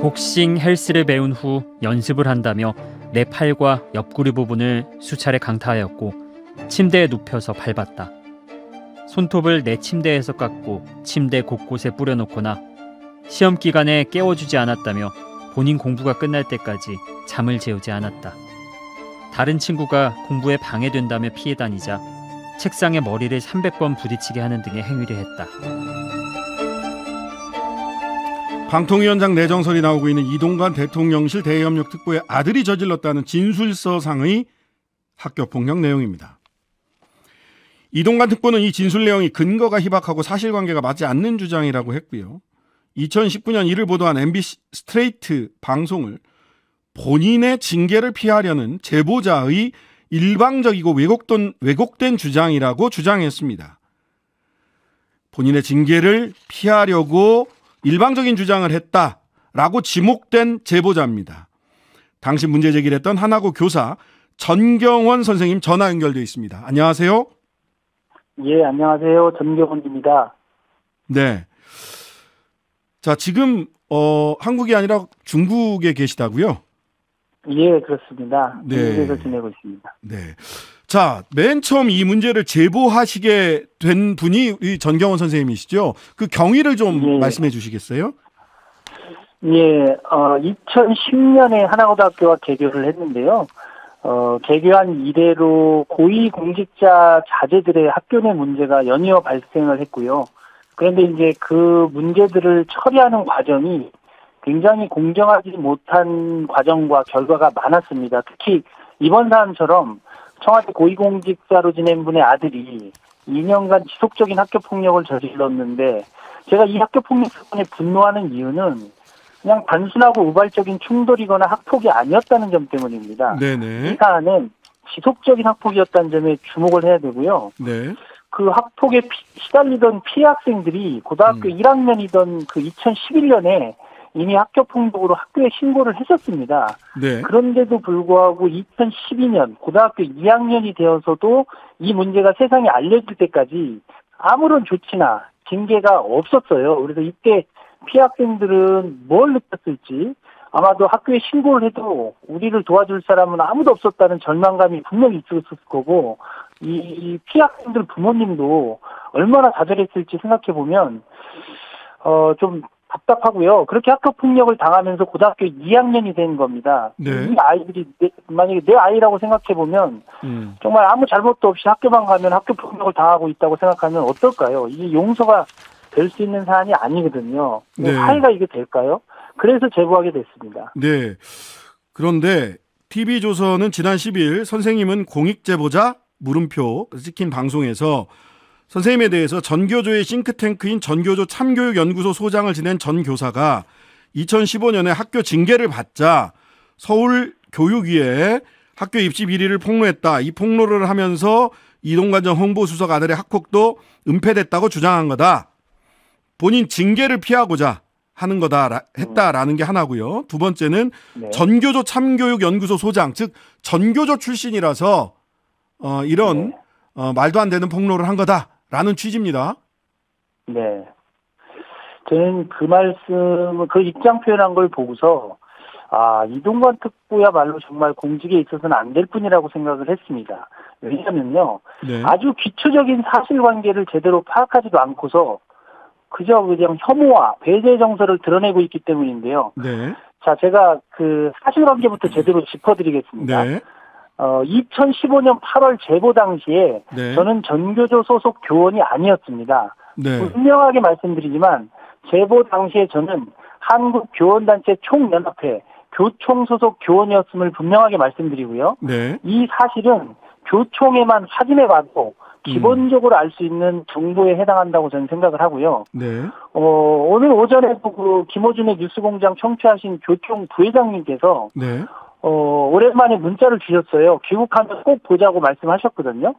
복싱 헬스를 배운 후 연습을 한다며 내 팔과 옆구리 부분을 수차례 강타하였고 침대에 눕혀서 밟았다. 손톱을 내 침대에서 깎고 침대 곳곳에 뿌려놓거나 시험 기간에 깨워주지 않았다며 본인 공부가 끝날 때까지 잠을 재우지 않았다. 다른 친구가 공부에 방해된다며 피해 다니자 책상에 머리를 300번 부딪히게 하는 등의 행위를 했다. 방통위원장 내정설이 나오고 있는 이동관 대통령실 대협력 특보의 아들이 저질렀다는 진술서상의 학교폭력 내용입니다. 이동관 특보는 이 진술 내용이 근거가 희박하고 사실관계가 맞지 않는 주장이라고 했고요. 2019년 이를 보도한 MBC 스트레이트 방송을 본인의 징계를 피하려는 제보자의 일방적이고 왜곡된 주장이라고 주장했습니다. 본인의 징계를 피하려고 일방적인 주장을 했다라고 지목된 제보자입니다. 당시 문제 제기를 했던 하나고 교사 전경원 선생님 전화 연결되어 있습니다. 안녕하세요. 예, 안녕하세요. 전경원입니다. 네. 자, 지금 한국이 아니라 중국에 계시다고요? 예, 그렇습니다. 네. 중국에서 지내고 있습니다. 네. 자, 맨 처음 이 문제를 제보하시게 된 분이 이 전경원 선생님이시죠? 그 경위를 좀 예. 말씀해 주시겠어요? 예, 2010년에 하나고등학교가 개교를 했는데요. 개교한 이래로 고위공직자 자제들의 학교 내 문제가 연이어 발생을 했고요. 그런데 이제 그 문제들을 처리하는 과정이 굉장히 공정하지 못한 과정과 결과가 많았습니다. 특히 이번 사안처럼 청와대 고위공직자로 지낸 분의 아들이 2년간 지속적인 학교폭력을 저질렀는데 제가 이 학교폭력 사건에 분노하는 이유는 그냥 단순하고 우발적인 충돌이거나 학폭이 아니었다는 점 때문입니다. 네네. 이 사안은 지속적인 학폭이었다는 점에 주목을 해야 되고요. 네. 그 학폭에 시달리던 피해 학생들이 고등학교 1학년이던 그 2011년에 이미 학교폭력으로 학교에 신고를 했었습니다. 네. 그런데도 불구하고 2012년 고등학교 2학년이 되어서도 이 문제가 세상에 알려질 때까지 아무런 조치나 징계가 없었어요. 그래서 이때 피해 학생들은 뭘 느꼈을지 아마도 학교에 신고를 해도 우리를 도와줄 사람은 아무도 없었다는 절망감이 분명히 있었을 거고 이 피해 학생들 부모님도 얼마나 좌절했을지 생각해보면 좀 답답하고요. 그렇게 학교 폭력을 당하면서 고등학교 2학년이 된 겁니다. 네. 이 아이들이 만약에 내 아이라고 생각해보면 정말 아무 잘못도 없이 학교만 가면 학교 폭력을 당하고 있다고 생각하면 어떨까요? 이게 용서가 될 수 있는 사안이 아니거든요. 네. 사회가 이게 될까요? 그래서 제보하게 됐습니다. 네. 그런데 TV조선은 지난 10일 선생님은 공익제보자 물음표 찍힌 방송에서 선생님에 대해서 전교조의 싱크탱크인 전교조 참교육연구소 소장을 지낸 전 교사가 2015년에 학교 징계를 받자 서울교육위에 학교 입시 비리를 폭로했다. 이 폭로를 하면서 이동관 전 홍보수석 아들의 학폭도 은폐됐다고 주장한 거다. 본인 징계를 피하고자 하는 거다 했다라는 게 하나고요. 두 번째는 네. 전교조 참교육연구소 소장, 즉 전교조 출신이라서 이런 네. 말도 안 되는 폭로를 한 거다라는 취지입니다. 네. 저는 그 말씀, 그 입장 표현한 걸 보고서 이동관 특보야말로 정말 공직에 있어서는 안 될 뿐이라고 생각을 했습니다. 왜냐면요. 네. 아주 기초적인 사실관계를 제대로 파악하지도 않고서 그저 그냥 혐오와 배제 정서를 드러내고 있기 때문인데요. 네. 자, 제가 그 사실관계부터 제대로 짚어드리겠습니다. 네. 2015년 8월 제보 당시에 네. 저는 전교조 소속 교원이 아니었습니다. 네. 분명하게 말씀드리지만 제보 당시에 저는 한국교원단체 총연합회 교총 소속 교원이었음을 분명하게 말씀드리고요. 네. 이 사실은 교총에만 확인해봐도 기본적으로 알 수 있는 정보에 해당한다고 저는 생각을 하고요. 네. 오늘 오전에도 그 김호준의 뉴스공장 청취하신 교총 부회장님께서 네. 오랜만에 문자를 주셨어요. 귀국하면 꼭 보자고 말씀하셨거든요.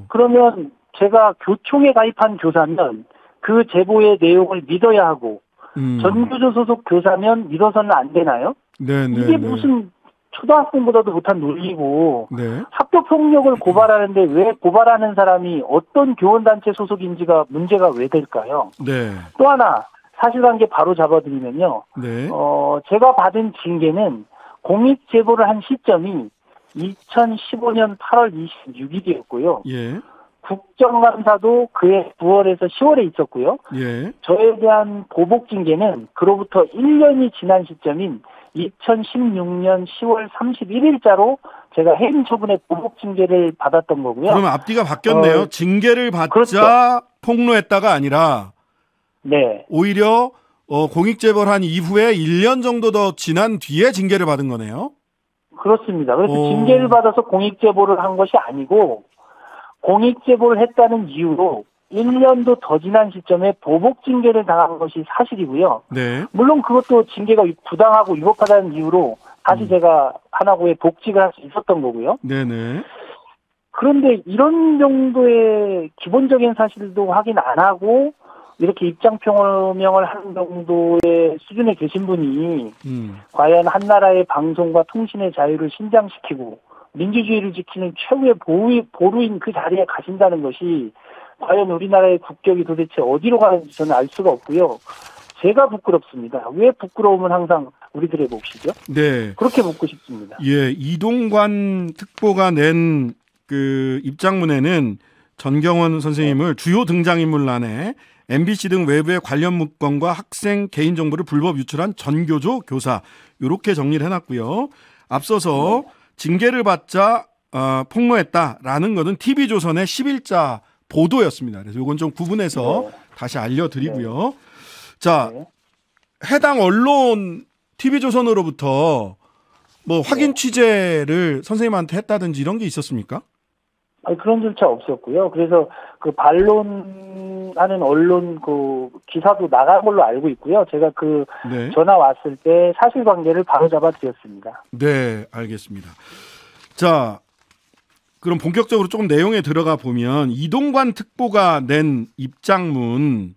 그러면 제가 교총에 가입한 교사면 그 제보의 내용을 믿어야 하고 전교조 소속 교사면 믿어서는 안 되나요? 네. 이게 무슨 초등학생보다도 못한 논리고 네. 학교폭력을 고발하는데 왜 고발하는 사람이 어떤 교원단체 소속인지가 문제가 왜 될까요? 네. 또 하나 사실관계 바로 잡아드리면요. 네. 제가 받은 징계는 공익 제보를 한 시점이 2015년 8월 26일이었고요. 예. 국정감사도 그해 9월에서 10월에 있었고요. 예. 저에 대한 보복 징계는 그로부터 1년이 지난 시점인 2016년 10월 31일자로 제가 해임 처분의 보복 징계를 받았던 거고요. 그러면 앞뒤가 바뀌었네요. 징계를 받자 그렇죠. 폭로했다가 아니라 네. 오히려 공익 제보를 한 이후에 1년 정도 더 지난 뒤에 징계를 받은 거네요. 그렇습니다. 그래서 오. 징계를 받아서 공익 제보를 한 것이 아니고 공익 제보를 했다는 이유로 1년도 더 지난 시점에 보복 징계를 당한 것이 사실이고요. 네. 물론 그것도 징계가 부당하고 위법하다는 이유로 다시 제가 하나고에 복직을 할 수 있었던 거고요. 네네. 그런데 이런 정도의 기본적인 사실도 확인 안 하고 이렇게 입장 표명을 하는 정도의 수준에 계신 분이 과연 한 나라의 방송과 통신의 자유를 신장시키고 민주주의를 지키는 최후의 보루인 그 자리에 가신다는 것이 과연 우리나라의 국격이 도대체 어디로 가는지 저는 알 수가 없고요. 제가 부끄럽습니다. 왜 부끄러움은 항상 우리들의 몫이죠? 네. 그렇게 묻고 싶습니다. 예, 이동관 특보가 낸 그 입장문에는 전경원 선생님을 주요 등장인물란에 MBC 등 외부의 관련 문건과 학생 개인정보를 불법 유출한 전교조 교사 이렇게 정리를 해놨고요. 앞서서 징계를 받자 폭로했다라는 것은 TV조선의 10일자 보도였습니다. 그래서 이건 좀 구분해서 다시 알려드리고요. 자, 해당 언론 TV조선으로부터 뭐 확인 취재를 선생님한테 했다든지 이런 게 있었습니까? 아니, 그런 절차 없었고요. 그래서 그 반론하는 언론 그 기사도 나간 걸로 알고 있고요. 제가 그 네. 전화 왔을 때 사실관계를 바로 잡아드렸습니다. 네, 알겠습니다. 자, 그럼 본격적으로 조금 내용에 들어가 보면 이동관 특보가 낸 입장문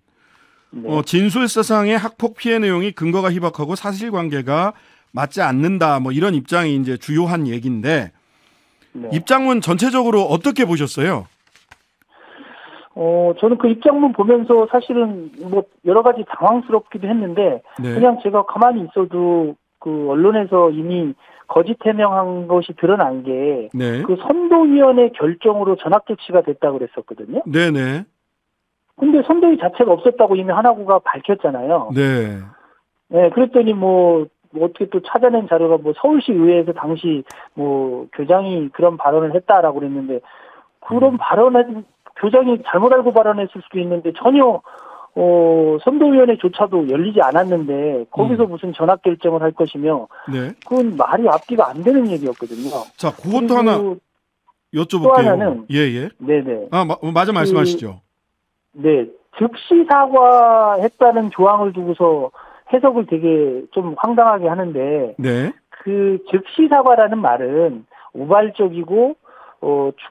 네. 진술서상의 학폭 피해 내용이 근거가 희박하고 사실관계가 맞지 않는다. 뭐 이런 입장이 이제 주요한 얘기인데 네. 입장문 전체적으로 어떻게 보셨어요? 저는 그 입장문 보면서 사실은 뭐 여러 가지 당황스럽기도 했는데 네. 그냥 제가 가만히 있어도 그 언론에서 이미 거짓 해명한 것이 드러난 게 네. 그 선도위원회 결정으로 전학 조치가 됐다고 그랬었거든요. 네네. 근데 선도위 자체가 없었다고 이미 하나구가 밝혔잖아요. 네. 네, 그랬더니 뭐 어떻게 또 찾아낸 자료가 뭐 서울시 의회에서 당시 뭐 교장이 그런 발언을 했다라고 그랬는데 그런 발언을 교장이 잘못 알고 발언했을 수도 있는데 전혀 선도위원회조차도 열리지 않았는데 거기서 무슨 전학 결정을 할 것이며 네. 그건 말이 앞뒤가 안 되는 얘기였거든요. 자, 그것도 하나 여쭤볼게요. 또 하나는 예. 네네. 맞아 말씀하시죠. 네, 즉시 사과했다는 조항을 두고서 해석을 되게 좀 황당하게 하는데 네. 그 즉시 사과라는 말은 우발적이고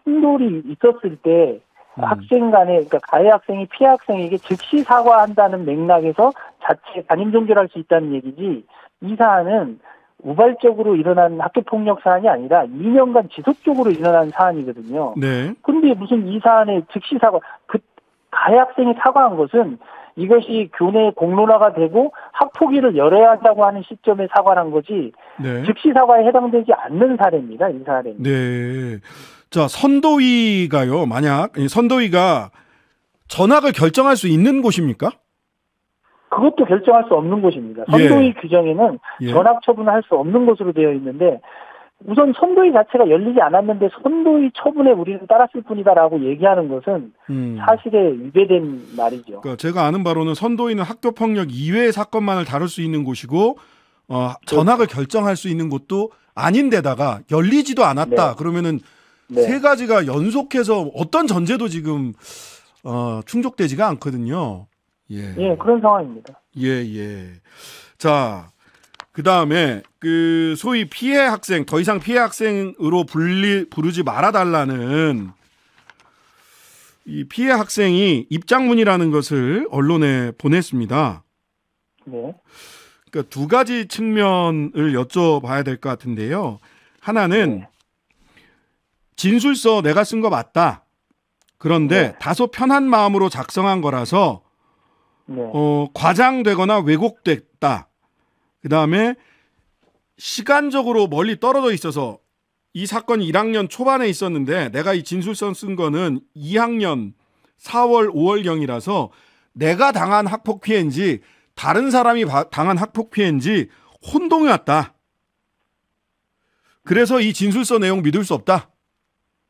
충돌이 있었을 때 학생 간에 그러니까 가해 학생이 피해 학생에게 즉시 사과한다는 맥락에서 자체 담임 종결할 수 있다는 얘기지 이 사안은 우발적으로 일어난 학교 폭력 사안이 아니라 2년간 지속적으로 일어난 사안이거든요. 네. 근데 무슨 이 사안에 즉시 사과 그 가해 학생이 사과한 것은 이것이 교내 공론화가 되고 학폭위를 열어야 한다고 하는 시점에 사과한 거지 네. 즉시 사과에 해당되지 않는 사례입니다. 이 사례는. 네. 자, 선도위가요. 만약 선도위가 전학을 결정할 수 있는 곳입니까? 그것도 결정할 수 없는 곳입니다. 선도위 규정에는 예. 전학 처분을 할 수 없는 것으로 되어 있는데 우선 선도위 자체가 열리지 않았는데 선도위 처분에 우리는 따랐을 뿐이다라고 얘기하는 것은 사실에 위배된 말이죠. 그러니까 제가 아는 바로는 선도위는 학교폭력 이외의 사건만을 다룰 수 있는 곳이고 전학을 결정할 수 있는 곳도 아닌데다가 열리지도 않았다. 네. 그러면은 네. 세 가지가 연속해서 어떤 전제도 지금 충족되지가 않거든요. 예, 그런 상황입니다. 예. 자, 그 다음에 그 소위 피해 학생, 더 이상 피해 학생으로 부르지 말아달라는 이 피해 학생이 입장문이라는 것을 언론에 보냈습니다. 네. 그러니까 두 가지 측면을 여쭤봐야 될 것 같은데요. 하나는 진술서 내가 쓴 거 맞다. 그런데 다소 편한 마음으로 작성한 거라서 네. 과장되거나 왜곡됐다. 그다음에 시간적으로 멀리 떨어져 있어서 이 사건이 1학년 초반에 있었는데 내가 이 진술서 쓴 거는 2학년 4월, 5월경이라서 내가 당한 학폭 피해인지 다른 사람이 당한 학폭 피해인지 혼동이 왔다. 그래서 이 진술서 내용 믿을 수 없다.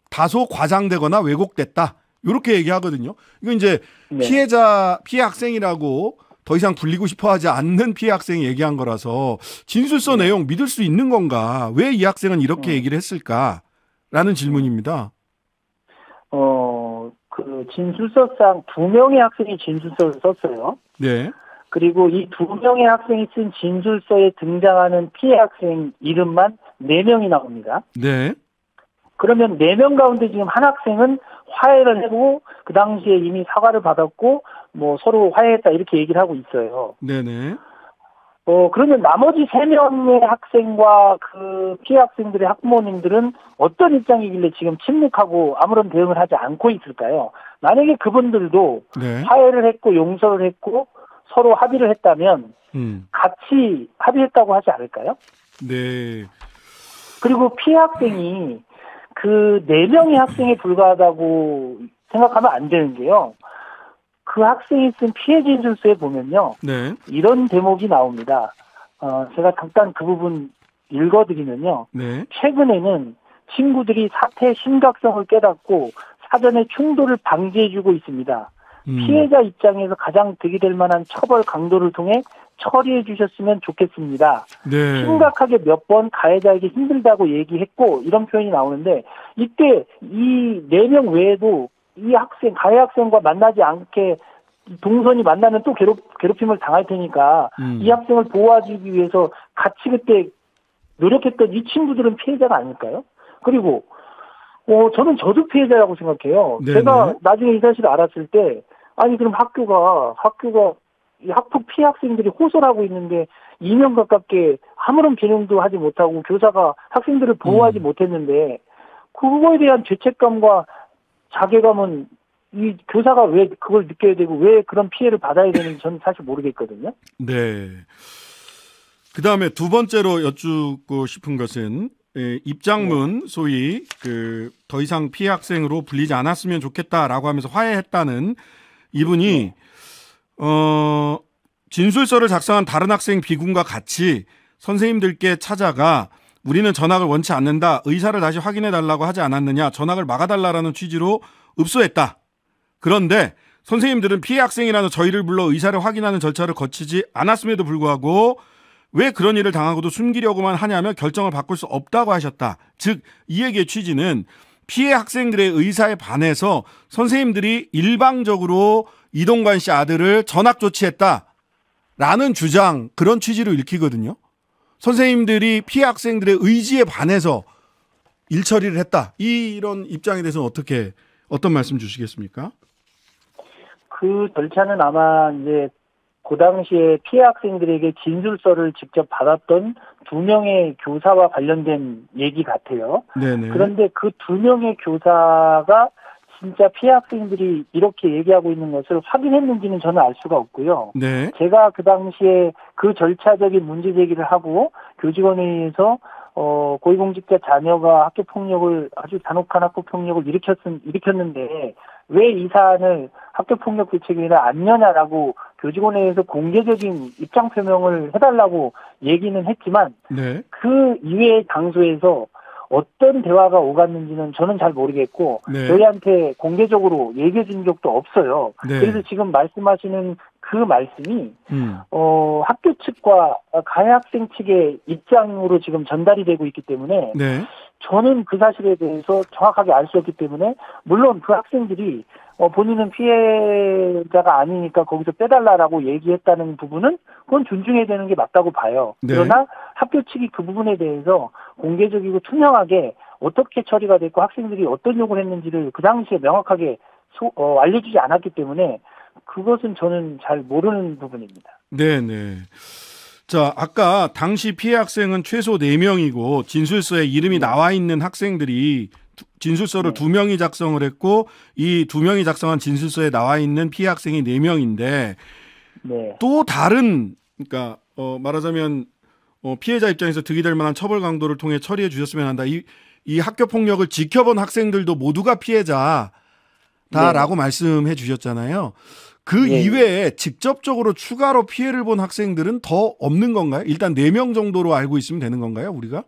다소 과장되거나 왜곡됐다. 이렇게 얘기하거든요. 이거 이제 네. 피해 학생이라고 더 이상 불리고 싶어 하지 않는 피해 학생이 얘기한 거라서 진술서 내용 믿을 수 있는 건가? 왜 이 학생은 이렇게 얘기를 했을까? 라는 질문입니다. 그 진술서상 2명의 학생이 진술서를 썼어요. 네. 그리고 이 2명의 학생이 쓴 진술서에 등장하는 피해 학생 이름만 4명이 나옵니다. 네. 그러면 4명 가운데 지금 한 학생은 화해를 하고 그 당시에 이미 사과를 받았고 뭐 서로 화해했다 이렇게 얘기를 하고 있어요. 네네. 그러면 나머지 3명의 학생과 그 피해 학생들의 학부모님들은 어떤 입장이길래 지금 침묵하고 아무런 대응을 하지 않고 있을까요? 만약에 그분들도 네. 화해를 했고 용서를 했고 서로 합의를 했다면 같이 합의했다고 하지 않을까요? 네. 그리고 피해 학생이 그 4명의 학생에 불과하다고 생각하면 안 되는 게요. 그 학생이 쓴 피해 진술서에 보면요. 네. 이런 대목이 나옵니다. 제가 잠깐 그 부분 읽어드리면요. 네. 최근에는 친구들이 사태의 심각성을 깨닫고 사전에 충돌을 방지해주고 있습니다. 피해자 입장에서 가장 득이 될 만한 처벌 강도를 통해 처리해 주셨으면 좋겠습니다. 네. 심각하게 몇 번 가해자에게 힘들다고 얘기했고 이런 표현이 나오는데 이때 이 4명 외에도 이 학생, 가해 학생과 만나지 않게 동선이 만나면 또 괴롭힘을 당할 테니까 이 학생을 보호해주기 위해서 같이 그때 노력했던 이 친구들은 피해자가 아닐까요? 그리고 저는 저도 피해자라고 생각해요. 네네. 제가 나중에 이 사실을 알았을 때 아니 그럼 학교가 이 학폭 피해 학생들이 호소하고 있는데 2년 가깝게 아무런 개념도 하지 못하고 교사가 학생들을 보호하지 못했는데 그거에 대한 죄책감과 자괴감은 이 교사가 왜 그걸 느껴야 되고 왜 그런 피해를 받아야 되는지 저는 사실 모르겠거든요. 네. 그 다음에 두 번째로 여쭙고 싶은 것은 입장문 소위 더 이상 피해 학생으로 불리지 않았으면 좋겠다라고 하면서 화해했다는 이분이 진술서를 작성한 다른 학생 비군과 같이 선생님들께 찾아가 우리는 전학을 원치 않는다. 의사를 다시 확인해달라고 하지 않았느냐. 전학을 막아달라는 취지로 읍소했다. 그런데 선생님들은 피해 학생이라는 저희를 불러 의사를 확인하는 절차를 거치지 않았음에도 불구하고 왜 그런 일을 당하고도 숨기려고만 하냐며 결정을 바꿀 수 없다고 하셨다. 즉 이 얘기의 취지는 피해 학생들의 의사에 반해서 선생님들이 일방적으로 이동관 씨 아들을 전학 조치했다라는 주장, 그런 취지로 읽히거든요. 선생님들이 피해 학생들의 의지에 반해서 일 처리를 했다. 이런 입장에 대해서는 어떤 말씀 주시겠습니까? 그 절차는 아마 이제 그 당시에 피해 학생들에게 진술서를 직접 받았던 2명의 교사와 관련된 얘기 같아요. 네네. 그런데 그 2명의 교사가 진짜 피해 학생들이 이렇게 얘기하고 있는 것을 확인했는지는 저는 알 수가 없고요. 네. 제가 그 당시에 그 절차적인 문제 제기를 하고 교직원회의에서 고위공직자 자녀가 학교폭력을 아주 잔혹한 학교폭력을 일으켰는데 왜 이 사안을 학교폭력 대책위원회 안 여냐라고 교직원회의에서 공개적인 입장 표명을 해달라고 얘기는 했지만 네. 그 이외의 장소에서 어떤 대화가 오갔는지는 저는 잘 모르겠고 네. 저희한테 공개적으로 얘기해 준 적도 없어요. 네. 그래서 지금 말씀하시는 그 말씀이 학교 측과 가해 학생 측의 입장으로 지금 전달이 되고 있기 때문에 네. 저는 그 사실에 대해서 정확하게 알 수 없기 때문에 물론 그 학생들이 본인은 피해자가 아니니까 거기서 빼달라라고 얘기했다는 부분은 그건 존중해야 되는 게 맞다고 봐요. 네. 그러나 학교 측이 그 부분에 대해서 공개적이고 투명하게 어떻게 처리가 됐고 학생들이 어떤 요구를 했는지를 그 당시에 명확하게 알려주지 않았기 때문에 그것은 저는 잘 모르는 부분입니다. 네네. 자, 아까 당시 피해 학생은 최소 4명이고 진술서에 이름이 나와 있는 학생들이 진술서를 2명이 작성을 했고 이 2명이 작성한 진술서에 나와 있는 피해 학생이 4명인데 네. 또 다른 그러니까 말하자면 피해자 입장에서 득이 될 만한 처벌 강도를 통해 처리해 주셨으면 한다. 이 학교 폭력을 지켜본 학생들도 모두가 피해자다라고 네. 말씀해 주셨잖아요. 그 네. 이외에 직접적으로 추가로 피해를 본 학생들은 더 없는 건가요? 일단 4명 정도로 알고 있으면 되는 건가요, 우리가?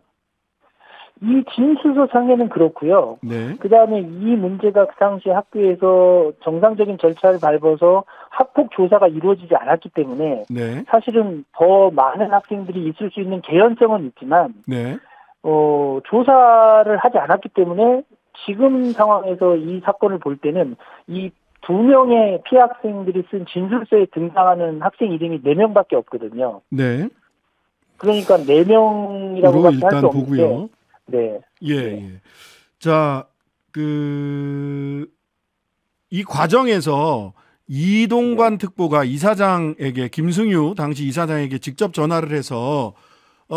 이 진술서상에는 그렇고요. 네. 그다음에 이 문제가 그 당시 학교에서 정상적인 절차를 밟아서 학폭 조사가 이루어지지 않았기 때문에 네. 사실은 더 많은 학생들이 있을 수 있는 개연성은 있지만 네. 조사를 하지 않았기 때문에 지금 상황에서 이 사건을 볼 때는 이 2명의 피해 학생들이 쓴 진술서에 등장하는 학생 이름이 4명밖에 없거든요. 네. 그러니까 4명이라고밖에 할 일단 수 없는데 보고요. 네. 예, 예. 자, 이 과정에서 이동관 특보가 이사장에게, 김승유 당시 이사장에게 직접 전화를 해서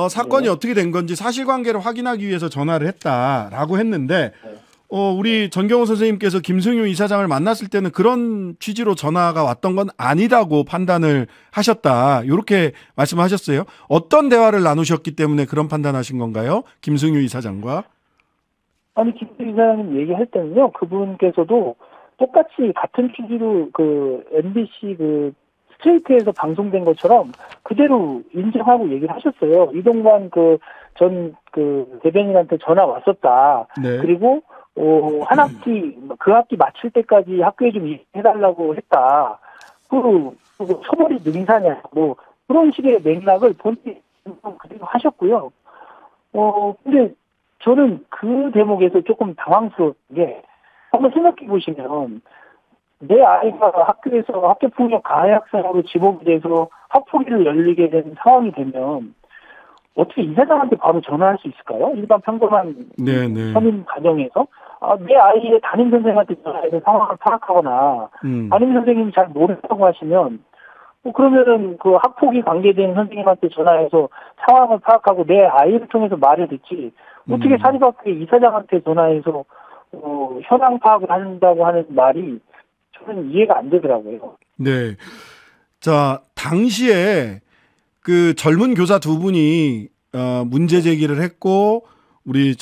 사건이 네. 어떻게 된 건지 사실관계를 확인하기 위해서 전화를 했다라고 했는데, 네. 우리 전경호 선생님께서 김승유 이사장을 만났을 때는 그런 취지로 전화가 왔던 건 아니라고 판단을 하셨다. 이렇게 말씀하셨어요. 어떤 대화를 나누셨기 때문에 그런 판단하신 건가요? 김승유 이사장과? 아니, 김승유 이사장님 얘기할 때는요, 그분께서도 똑같이 같은 취지로 MBC 스트레이트에서 방송된 것처럼 그대로 인정하고 얘기를 하셨어요. 이동관 전 대변인한테 전화 왔었다. 네. 그리고 한 학기, 그 학기 마칠 때까지 학교에 좀 해달라고 했다. 처벌이 능사냐, 그런 식의 맥락을 본인이 그대로 하셨고요. 근데 저는 그 대목에서 조금 당황스러운 게, 한번 생각해 보시면, 내 아이가 학교에서 학교폭력 가해 학생으로 지목이 돼서 학폭위를 열리게 된 상황이 되면, 어떻게 이사장한테 바로 전화할 수 있을까요? 일반 평범한 서민 가정에서 내 아이의 담임 선생님한테 전화해서 상황을 파악하거나 담임 선생님이 잘 모른다고 하시면 그러면은 그 학폭이 관계된 선생님한테 전화해서 상황을 파악하고 내 아이를 통해서 말을 듣지 어떻게 사립학교의 이사장한테 전화해서 현황 파악을 한다고 하는 말이 저는 이해가 안 되더라고요. 네. 자, 당시에 그 젊은 교사 2분이 문제 제기를 했고 우리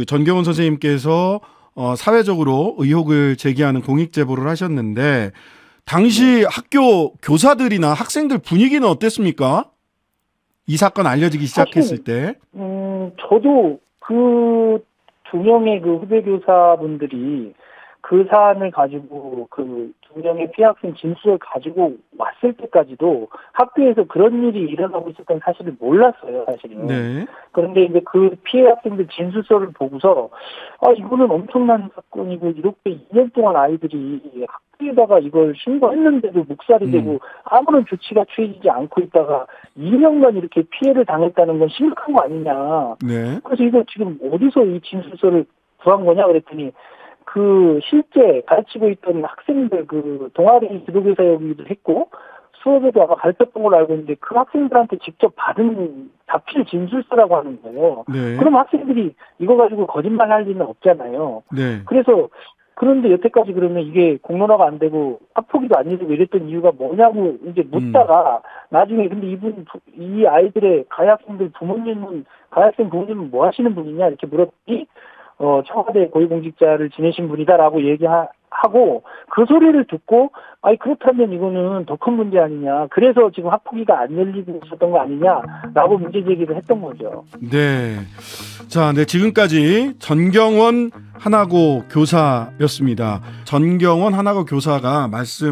전경원 선생님께서 사회적으로 의혹을 제기하는 공익 제보를 하셨는데 당시 학교 교사들이나 학생들 분위기는 어땠습니까? 이 사건 알려지기 시작했을 때. 저도 그 2명의 후배 교사분들이 그 사안을 가지고 2명의 피해 학생 진술을 가지고 왔을 때까지도 학교에서 그런 일이 일어나고 있었던 사실을 몰랐어요, 사실은. 네. 그런데 이제 그 피해 학생들 진술서를 보고서 이거는 엄청난 사건이고 이렇게 2년 동안 아이들이 학교에다가 이걸 신고했는데도 묵살이 되고 아무런 조치가 취해지지 않고 있다가 2년간 이렇게 피해를 당했다는 건 심각한 거 아니냐. 네. 그래서 이거 지금 어디서 이 진술서를 구한 거냐 그랬더니 실제 가르치고 있던 학생들 동아리 지도교사이기도 했고 수업에도 아마 가르쳤던 걸로 알고 있는데 그 학생들한테 직접 받은 자필 진술서라고 하는 거예요. 네. 그럼 학생들이 이거 가지고 거짓말 할 리는 없잖아요. 네. 그런데 여태까지 그러면 이게 공론화가 안 되고 학폭위도 안 일어나고 이랬던 이유가 뭐냐고 이제 묻다가 나중에 근데 이 아이들의 가해학생 부모님은 뭐 하시는 분이냐 이렇게 물었더니 청와대 고위공직자를 지내신 분이다라고 얘기하고 그 소리를 듣고 그렇다면 이거는 더 큰 문제 아니냐. 그래서 지금 학폭위가 안 열리고 있었던 거 아니냐라고 문제 제기를 했던 거죠. 네. 자, 네, 지금까지 전경원 한화고 교사였습니다. 전경원 한화고 교사가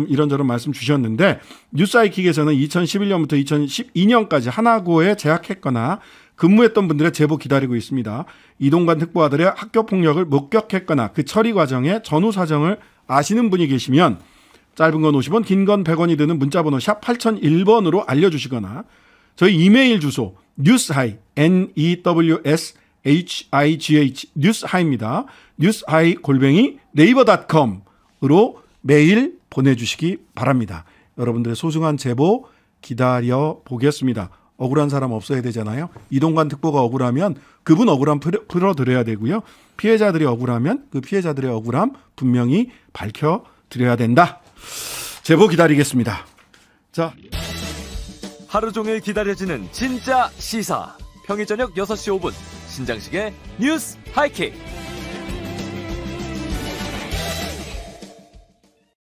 이런저런 말씀 주셨는데 뉴스아이킥에서는 2011년부터 2012년까지 한화고에 재학했거나 근무했던 분들의 제보 기다리고 있습니다. 이동관 특보아들의 학교 폭력을 목격했거나 그 처리 과정의 전후 사정을 아시는 분이 계시면 짧은 건 50원, 긴 건 100원이 드는 문자번호 샵 8001번으로 알려주시거나 저희 이메일 주소 newshigh newshigh newshigh입니다. newshigh@naver.com으로 메일 보내주시기 바랍니다. 여러분들의 소중한 제보 기다려 보겠습니다. 억울한 사람 없어야 되잖아요. 이동관 특보가 억울하면 그분 억울함 풀어드려야 되고요. 피해자들이 억울하면 그 피해자들의 억울함 분명히 밝혀드려야 된다. 제보 기다리겠습니다. 자, 하루 종일 기다려지는 진짜 시사. 평일 저녁 6시 5분 신장식의 뉴스 하이킥.